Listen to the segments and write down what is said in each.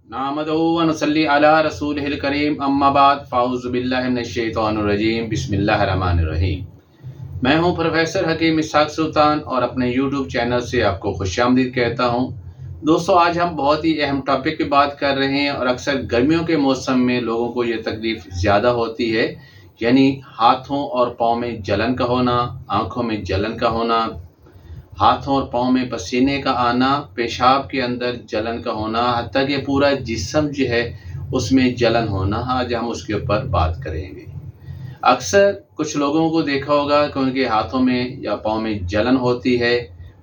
नाहमदुहु व नसल्ली अला रसूलिहिल करीम अम्मा बाद फ़ाऊज़ु बिल्लाहि मिनश शैतानिर रजीम बिस्मिल्लाहिर रहमानिर रहीम। मैं हूं प्रोफेसर हकीम इसहाक सुल्तान और अपने यूट्यूब चैनल से आपको खुशामदीद कहता हूं। दोस्तों, आज हम बहुत ही अहम टॉपिक की बात कर रहे हैं और अक्सर गर्मियों के मौसम में लोगों को ये तकलीफ़ ज़्यादा होती है, यानी हाथों और पाँव में जलन का होना, आँखों में जलन का होना, हाथों और पाँव में पसीने का आना, पेशाब के अंदर जलन का होना, हत्ता कि पूरा जिस्म जो है उसमें जलन होना। आज हम उसके ऊपर बात करेंगे। अक्सर कुछ लोगों को देखा होगा कि उनके हाथों में या पाँव में जलन होती है,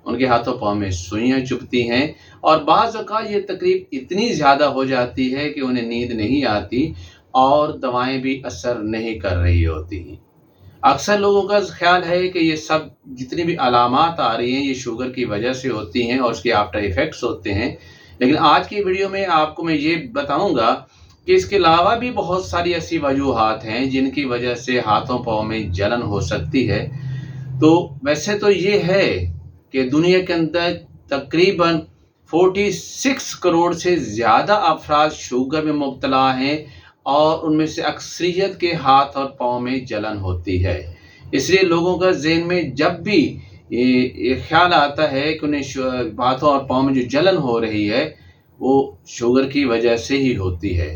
उनके हाथों पाँव में सुइयां चुभती हैं और बाज़ औक़ात ये तकलीफ़ इतनी ज़्यादा हो जाती है कि उन्हें नींद नहीं आती और दवाएं भी असर नहीं कर रही होती। अक्सर लोगों का ख्याल है कि ये सब जितनी भी अलामात आ रही हैं ये शुगर की वजह से होती हैं और उसके आफ्टर इफ़ेक्ट्स होते हैं। लेकिन आज की वीडियो में आपको मैं ये बताऊंगा कि इसके अलावा भी बहुत सारी ऐसी वजूहात हैं जिनकी वजह से हाथों पाँव में जलन हो सकती है। तो वैसे तो ये है कि दुनिया के अंदर तकरीबन 46 करोड़ से ज़्यादा अफराद शुगर में मुब्तला हैं और उनमें से अक्सरियत के हाथ और पाँव में जलन होती है। इसलिए लोगों का ज़हन में जब भी ये ख्याल आता है कि उन्हें हाथों और पाँव में जो जलन हो रही है वो शुगर की वजह से ही होती है।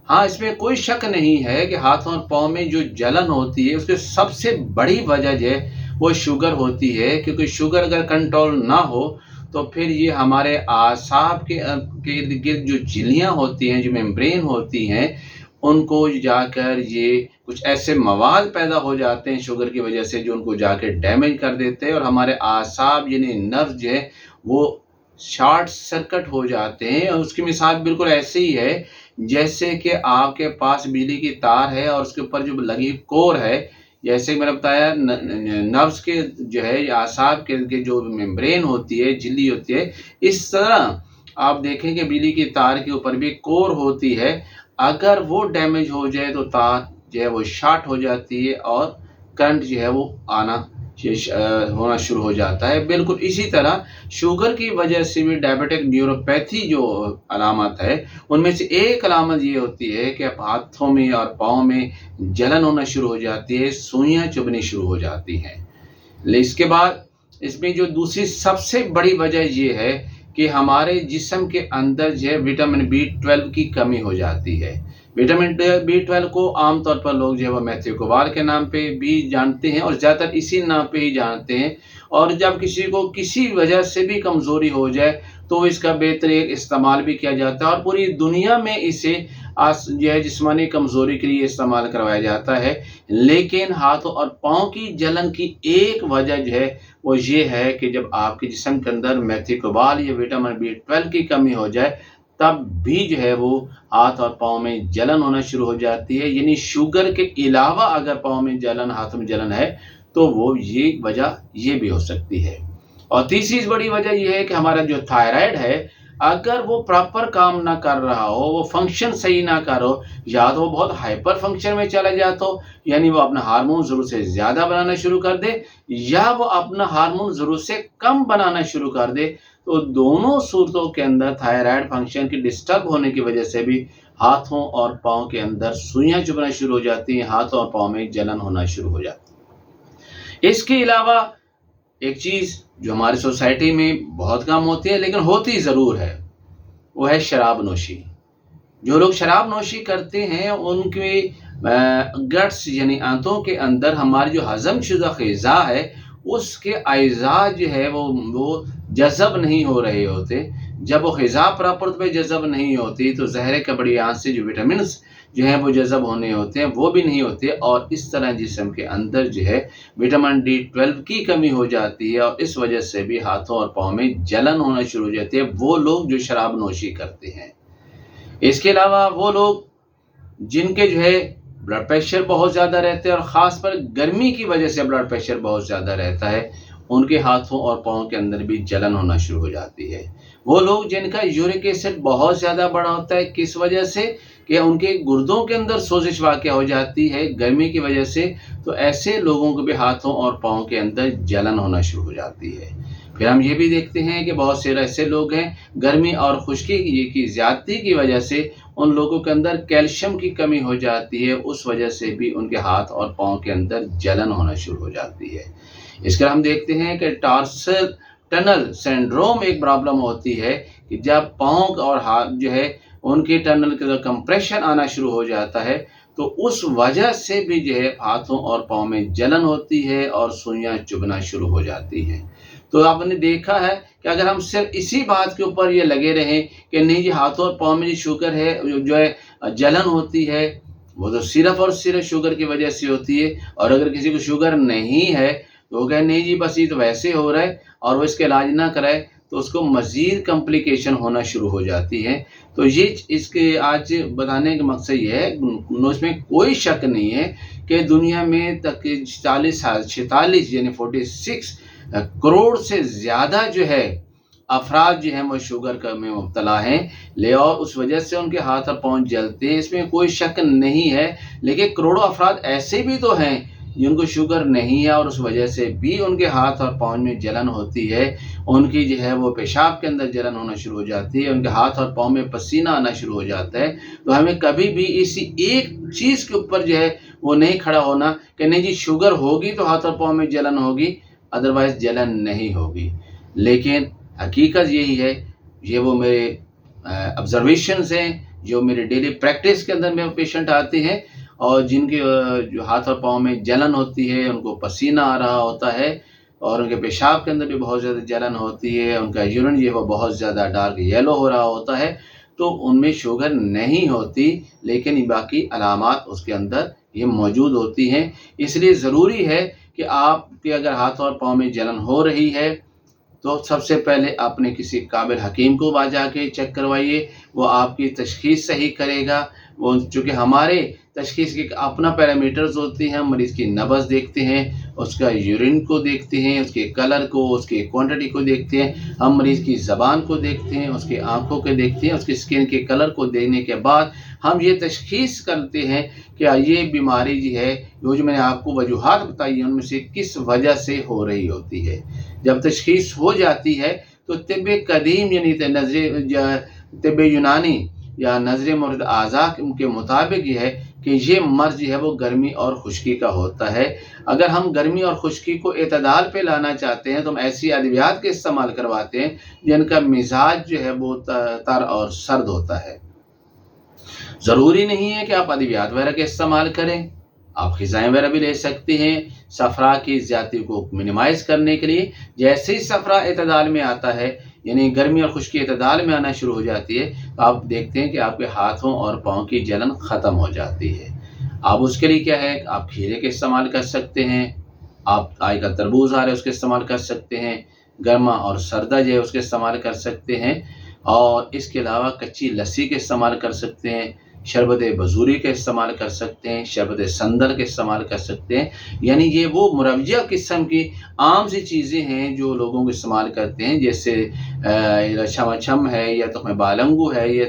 हाँ, इसमें कोई शक नहीं है कि हाथों और पाँव में जो जलन होती है उसकी सबसे बड़ी वजह जो है वो शुगर होती है, क्योंकि शुगर अगर कंट्रोल ना हो तो फिर ये हमारे आसाब के इर्द गिर्द जो झिल्लियाँ होती हैं, जो मेम्ब्रेन होती हैं, उनको जाकर ये कुछ ऐसे मवाद पैदा हो जाते हैं शुगर की वजह से जो उनको जाकर डैमेज कर देते हैं और हमारे आसाब यानी नर्व जो है वो शॉर्ट सर्किट हो जाते हैं। और उसकी मिसाल बिल्कुल ऐसे ही है जैसे कि आपके पास बिजली की तार है और उसके ऊपर जो लगी कोर है, जैसे मैंने बताया नर्व्स के जो है आसाब के जो मेम्ब्रेन होती है, झिल्ली होती है, इस तरह आप देखें कि बिजली की तार के ऊपर भी कोर होती है। अगर वो डैमेज हो जाए तो तार जो है वो शॉर्ट हो जाती है और करंट जो है वो होना शुरू हो जाता है। बिल्कुल इसी तरह शुगर की वजह से भी डायबिटिक न्यूरोपैथी जो अलामत है उनमें से एक अलामत ये होती है कि हाथों में और पाँव में जलन होना शुरू हो जाती है, सुइयां चुभनी शुरू हो जाती हैं। इसके बाद इसमें जो दूसरी सबसे बड़ी वजह ये है कि हमारे जिस्म के अंदर जो है विटामिन B12 की कमी हो जाती है। विटामिन B12 को आमतौर पर लोग जो है वो मेथियोक्साब के नाम पे भी जानते हैं और ज़्यादातर इसी नाम पे ही जानते हैं। और जब किसी को किसी वजह से भी कमज़ोरी हो जाए तो इसका बेहतरीन इस्तेमाल भी किया जाता है और पूरी दुनिया में इसे जो है जिस्मानी कमज़ोरी के लिए इस्तेमाल करवाया जाता है। लेकिन हाथों और पाँव की जलन की एक वजह जो है वो ये है कि जब आपके जिस्म के अंदर मेथियोक्साब या विटामिन B12 की कमी हो जाए तब भी जो है वो हाथ और पाँव में जलन होना शुरू हो जाती है। यानी शुगर के अलावा अगर पाँव में जलन, हाथों में जलन है तो वो ये वजह ये भी हो सकती है। और तीसरी बड़ी वजह ये है कि हमारा जो थायराइड है अगर वो प्रॉपर काम ना कर रहा हो, वो फंक्शन सही ना करो, या तो वो बहुत हाइपर फंक्शन में चला जाता हो, यानी वो अपना हार्मोन ज़रूरत से ज़्यादा बनाना शुरू कर दे, या वो अपना हार्मोन ज़रूरत से कम बनाना शुरू कर दे। तो दोनों सूरतों के अंदर थायराइड फंक्शन की डिस्टर्ब होने की वजह से भी हाथों और पाँव के अंदर सुइयां चुभना शुरू हो जाती हैं, हाथों और पाँव में जलन होना शुरू हो जाती है। इसके अलावा एक चीज़ जो हमारी सोसाइटी में बहुत कम होती है लेकिन होती ज़रूर है, वो है शराब नोशी। जो लोग शराब नोशी करते हैं उनके गट्स यानी आंतों के अंदर हमारी जो हज़म शुदा ग़िज़ा है उसके अज़ा जो है वो जज़ब नहीं हो रहे होते। जब वो ग़िज़ा प्रॉपर पे जज़ब नहीं होती तो ज़हर कबड़ी आँत से जो विटामिन्स जो है वो जज़ब होने होते हैं वो भी नहीं होते और इस तरह जिस्म के अंदर जो है विटामिन D12 की कमी हो जाती है और इस वजह से भी हाथों और पाँव में जलन होना शुरू हो जाती है, वो लोग जो शराब नोशी करते हैं। इसके अलावा वो लोग जिनके जो है ब्लड प्रेशर बहुत ज़्यादा रहते हैं और ख़ास पर गर्मी की वजह से ब्लड प्रेशर बहुत ज़्यादा रहता है, उनके हाथों और पाँव के अंदर भी जलन होना शुरू हो जाती है। वो लोग जिनका यूरिक एसिड बहुत ज़्यादा बढ़ा होता है, किस वजह से कि उनके गुर्दों के अंदर सोजिश वाक़या हो जाती है गर्मी की वजह से, तो ऐसे लोगों को भी हाथों और पाँव के अंदर जलन होना शुरू हो जाती है। پھر ہم یہ بھی دیکھتے ہیں کہ بہت سے ایسے لوگ ہیں گرمی اور خشکی کی زیادتی کی وجہ سے ان لوگوں کے اندر کیلشیم کی کمی ہو جاتی ہے، اس وجہ سے بھی ان کے ہاتھ اور پاؤں کے اندر جلن ہونا شروع ہو جاتی ہے۔ اس کے ہم دیکھتے ہیں کہ ٹارسل ٹنل سنڈروم ایک پرابلم ہوتی ہے کہ جب پاؤں اور ہاتھ جو ہے ان کی ٹنل کا کمپریشن آنا شروع ہو جاتا ہے تو اس وجہ سے بھی جو ہے ہاتھوں اور پاؤں میں جلن ہوتی ہے اور سوئیاں چبھنا شروع ہو جاتی ہیں۔ تو آپ نے دیکھا ہے کہ اگر ہم صرف اسی بات کے اوپر یہ لگے رہیں کہ نہیں جی ہاتھوں اور پاؤں میں جو شوگر ہے جو ہے جلن ہوتی ہے وہ تو صرف اور صرف شوگر کی وجہ سے ہوتی ہے، اور اگر کسی کو شوگر نہیں ہے تو وہ کہے نہیں جی بس یہ تو ویسے ہو رہا ہے، اور وہ اس کا علاج نہ کرائے تو اس کو مزید کمپلیکیشن ہونا شروع ہو جاتی ہے۔ تو یہ اس کے آج بتانے کا مقصد یہ ہے، اس میں کوئی شک نہیں ہے کہ دنیا میں تک 46 یعنی 46 کروڑ سے زیادہ جو ہے افراد جو ہیں وہ شوگر میں مبتلا ہیں، اور اس وجہ سے ان کے ہاتھ اور پاؤں جلتے ہیں، اس میں کوئی شک نہیں ہے۔ لیکن کروڑوں افراد ایسے بھی تو ہیں جن کو شوگر نہیں ہے اور اس وجہ سے بھی ان کے ہاتھ اور پاؤں میں جلن ہوتی ہے، ان کی جو ہے وہ پیشاب کے اندر جلن ہونا شروع ہو جاتی ہے، ان کے ہاتھ اور پاؤں میں پسینہ آنا شروع ہو جاتا ہے۔ تو ہمیں کبھی بھی اسی ایک چیز کے اوپر جو ہے وہ نہیں کھڑا ہونا کہ نہیں جی شوگر ہوگی تو ہاتھ اور پاؤں میں جلن ہوگی، ادروائز جلن نہیں ہوگی۔ لیکن حقیقت یہی ہے، یہ وہ میرے آبزرویشنز ہیں جو میرے ڈیلی پریکٹس کے اندر میں پیشنٹ آتے ہیں اور جن کے جو ہاتھ اور پاؤں میں جلن ہوتی ہے، ان کو پسینہ آ رہا ہوتا ہے اور ان کے پیشاب کے اندر بھی بہت زیادہ جلن ہوتی ہے، ان کا یورین یہ وہ بہت زیادہ ڈارک یلو ہو رہا ہوتا ہے، تو ان میں شوگر نہیں ہوتی لیکن باقی علامات اس کے اندر یہ موجود ہوتی ہیں۔ اس لیے ضروری ہے کہ آپ کے اگر ہاتھ اور پاؤں میں جلن ہو رہی ہے تو سب سے پہلے اپنے کسی قابل حکیم کو جا کے چیک کروائیے، وہ آپ کی تشخیص صحیح کرے گا۔ وہ چونکہ ہمارے تشخیص کے اپنا پیرامیٹرز ہوتے ہیں، ہم مریض کی نبض دیکھتے ہیں، اس کا یورین کو دیکھتے ہیں، اس کے کلر کو، اس کی کوانٹٹی کو دیکھتے ہیں، ہم مریض کی زبان کو دیکھتے ہیں، اس کے آنکھوں کو دیکھتے ہیں، اس کی اسکن کے کلر کو دیکھنے کے بعد ہم یہ تشخیص کرتے ہیں کہ یہ بیماری جو ہے وہ جو میں نے آپ کو وجوہات بتائی ہیں ان میں سے کس وجہ سے ہو رہی ہوتی ہے۔ جب تشخیص ہو جاتی ہے تو طب قدیم یعنی طب یونانی یا نظر مورد اعضاء کے مطابق یہ ہے کہ یہ مرض جو ہے وہ گرمی اور خشکی کا ہوتا ہے۔ اگر ہم گرمی اور خشکی کو اعتدال پہ لانا چاہتے ہیں تو ہم ایسی ادویات کا استعمال کرواتے ہیں جن کا مزاج جو ہے وہ تر اور سرد ہوتا ہے۔ ضروری نہیں ہے کہ آپ ادویات وغیرہ کا استعمال کریں، آپ غذائیں وغیرہ بھی لے سکتے ہیں صفرا کی زیادتی کو منیمائز کرنے کے لیے۔ جیسے ہی صفرا اعتدال میں آتا ہے یعنی گرمی اور خشکی اعتدال میں آنا شروع ہو جاتی ہے تو آپ دیکھتے ہیں کہ آپ کے ہاتھوں اور پاؤں کی جلن ختم ہو جاتی ہے۔ آپ اس کے لیے کیا ہے، آپ کھیرے کا استعمال کر سکتے ہیں، آپ آج کا تربوز آ رہا ہے اس کا استعمال کر سکتے ہیں، گرما اور سردہ جو ہے اس کا استعمال کر سکتے ہیں، اور اس کے علاوہ کچی لسی کا استعمال کر سکتے ہیں، شربت بزوری کا استعمال کر سکتے ہیں، شربت سندل کا استعمال کر سکتے ہیں۔ یعنی یہ وہ مروجہ قسم کی عام سی چیزیں ہیں جو لوگوں کو استعمال کرتے ہیں، جیسے چھم چھم ہے یا تخم بالنگو ہے، یا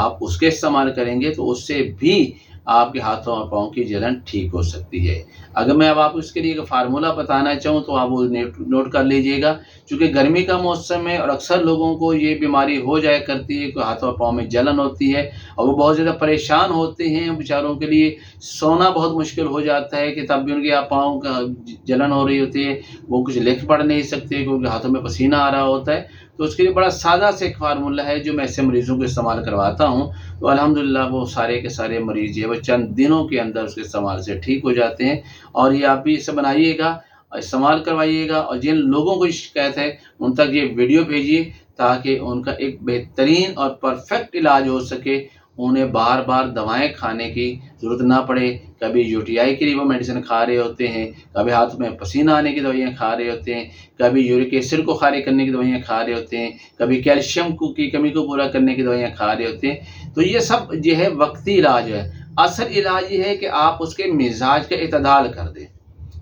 آپ اس کے استعمال کریں گے تو اس سے بھی آپ کے ہاتھوں اور پاؤں کی جلن ٹھیک ہو سکتی ہے۔ اگر میں اب آپ اس کے لیے ایک فارمولہ بتانا چاہوں تو آپ وہ نوٹ کر لیجئے گا، چونکہ گرمی کا موسم ہے اور اکثر لوگوں کو یہ بیماری ہو جایا کرتی ہے کہ ہاتھوں اور پاؤں میں جلن ہوتی ہے اور وہ بہت زیادہ پریشان ہوتے ہیں، بیچاروں کے لیے سونا بہت مشکل ہو جاتا ہے کہ تب بھی ان کے پاؤں کا جلن ہو رہی ہوتی ہے، وہ کچھ لکھ پڑھ نہیں سکتے کیونکہ ہاتھوں میں پسینہ آ رہا ہوتا ہے۔ تو اس کے لیے بڑا سادہ سے ایک فارمولہ ہے جو میں ایسے مریضوں کو استعمال کرواتا ہوں، تو الحمدللہ وہ سارے کے سارے مریض جو ہے وہ چند دنوں کے اندر اس کے استعمال سے ٹھیک ہو جاتے ہیں۔ اور یہ آپ بھی اسے بنائیے گا، استعمال کروائیے گا، اور جن لوگوں کو شکایت ہے ان تک یہ ویڈیو بھیجیے تاکہ ان کا ایک بہترین اور پرفیکٹ علاج ہو سکے، انہیں بار بار دوائیں کھانے کی ضرورت نہ پڑے۔ کبھی یو ٹی آئی کے لیے وہ میڈیسن کھا رہے ہوتے ہیں، کبھی ہاتھ میں پسینہ آنے کی دوائیاں کھا رہے ہوتے ہیں، کبھی یورک ایسڈ کو خارج کرنے کی دوائیاں کھا رہے ہوتے ہیں، کبھی کیلشیم کی کمی کو پورا کرنے کی دوائیاں کھا رہے ہوتے ہیں۔ تو یہ سب جو ہے وقتی علاج ہے۔ اصل علاج یہ ہے کہ آپ اس کے مزاج کا اعتدال کر دیں،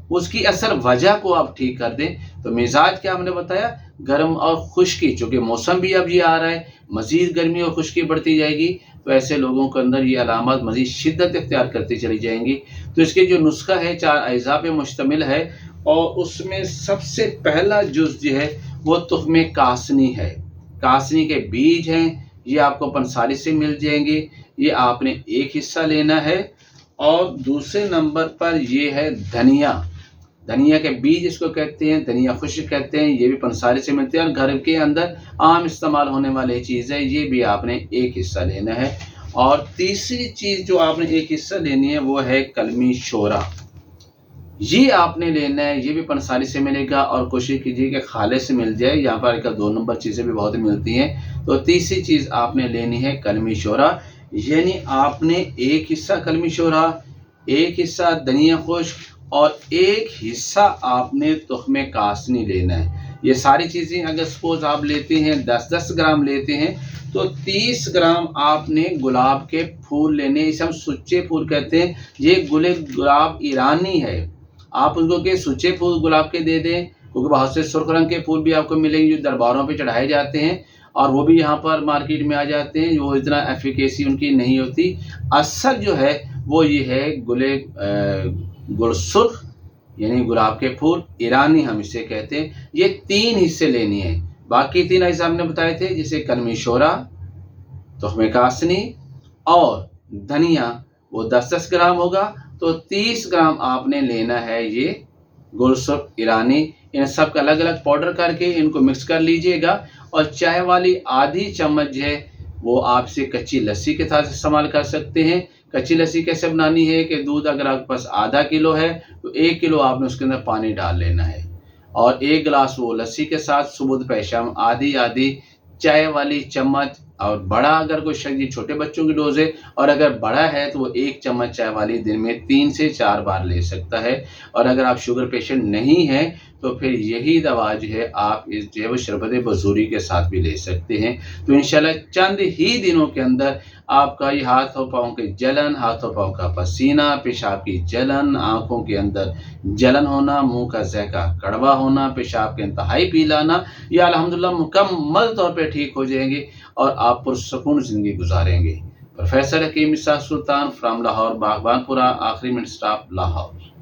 اس کی اصل وجہ کو آپ ٹھیک کر دیں۔ تو مزاج کیا ہم نے بتایا، گرم اور خشکی، چونکہ موسم بھی اب یہ آ رہا ہے، مزید گرمی اور خشکی بڑھتی جائے گی تو ایسے لوگوں کے اندر یہ علامات مزید شدت اختیار کرتی چلی جائیں گی۔ تو اس کے جو نسخہ ہے 4 اجزاء پہ مشتمل ہے، اور اس میں سب سے پہلا جز جو ہے وہ तुख्मे कासनी है। कासनी के बीज हैं, ये आपको पंसारी से मिल जाएंगे। ये आपने एक हिस्सा लेना है। और दूसरे नंबर पर ये है धनिया। धनिया के बीज इसको कहते हैं, धनिया खुश्क कहते हैं। ये भी पंसारी से मिलते हैं और घर के अंदर आम इस्तेमाल होने वाली चीज़ है। ये भी आपने एक हिस्सा लेना है। और तीसरी चीज़ जो आपने एक हिस्सा लेनी है वो है कलमी शोरा। ये आपने लेना है, ये भी पंसारी से मिलेगा और कोशिश कीजिए कि खाले से मिल जाए। यहाँ पर एक 2 नंबर चीज़ें भी बहुत मिलती हैं। तो तीसरी चीज़ आपने लेनी है कलमी शोरा, यानी आपने एक हिस्सा कलमी शोरा, एक हिस्सा धनिया खुश्क और एक हिस्सा आपने तुख्मे कासनी लेना है। ये सारी चीज़ें अगर सपोज आप लेते हैं 10-10 ग्राम लेते हैं तो 30 ग्राम आपने गुलाब के फूल लेने, इसे हम सुच्चे फूल कहते हैं। ये गुलाब ईरानी है, आप उनको के सुच्चे फूल गुलाब के दे दें, क्योंकि बहुत से सुर्ख रंग के फूल भी आपको मिलेंगे जो दरबारों पे चढ़ाए जाते हैं और वो भी यहाँ पर मार्केट में आ जाते हैं। वो इतना एफिकेसी उनकी नहीं होती। असल जो है वो ये है गुलसुर्ख यानी गुलाब के फूल ईरानी हम इसे कहते हैं। ये 3 हिस्से लेनी है। बाकी 3 हिस्से हमने बताए थे, जैसे कलमी शोरा, तुख्मे कासनी और धनिया, वो 10-10 ग्राम होगा। तो 30 ग्राम आपने लेना है ये गुलसुर्ख ईरानी। इन सब का अलग अलग पाउडर करके इनको मिक्स कर लीजिएगा। और चाय वाली आधी चम्मच है वो आपसे कच्ची लस्सी के साथ इस्तेमाल कर सकते हैं। कच्ची लस्सी कैसे बनानी है कि दूध अगर आपके पास आधा किलो है तो 1 किलो आपने उसके अंदर पानी डाल लेना है और 1 गिलास वो लस्सी के साथ सुबह दोपहर शाम आधी आधी चाय वाली चम्मच। और बड़ा अगर कोई शख्स, छोटे बच्चों की डोज है और अगर बड़ा है तो वो 1 चम्मच चाय वाली दिन में 3 से 4 बार ले सकता है। और अगर आप शुगर पेशेंट नहीं हैं तो फिर यही दवा जो है आप इस जो है वो शरबत बजूरी के साथ भी ले सकते हैं। तो इंशाल्लाह चंद ही दिनों के अंदर आपका ये हाथों पाँव की जलन, हाथों पाँव का पसीना, पेशाब की जलन, आंखों के अंदर जलन होना, मुंह का ज़ैक़ा कड़वा होना, पेशाब के इंतहाई पीलाना, ये अल्हम्दुलिल्लाह मुकम्मल तौर पे ठीक हो जाएंगे और आप पुरसुकून ज़िंदगी गुजारेंगे। प्रोफेसर हकीम इसहाक सुल्तान फ्राम लाहौर, बागबानपुरा, आखिरी मिनट स्टॉप, लाहौर।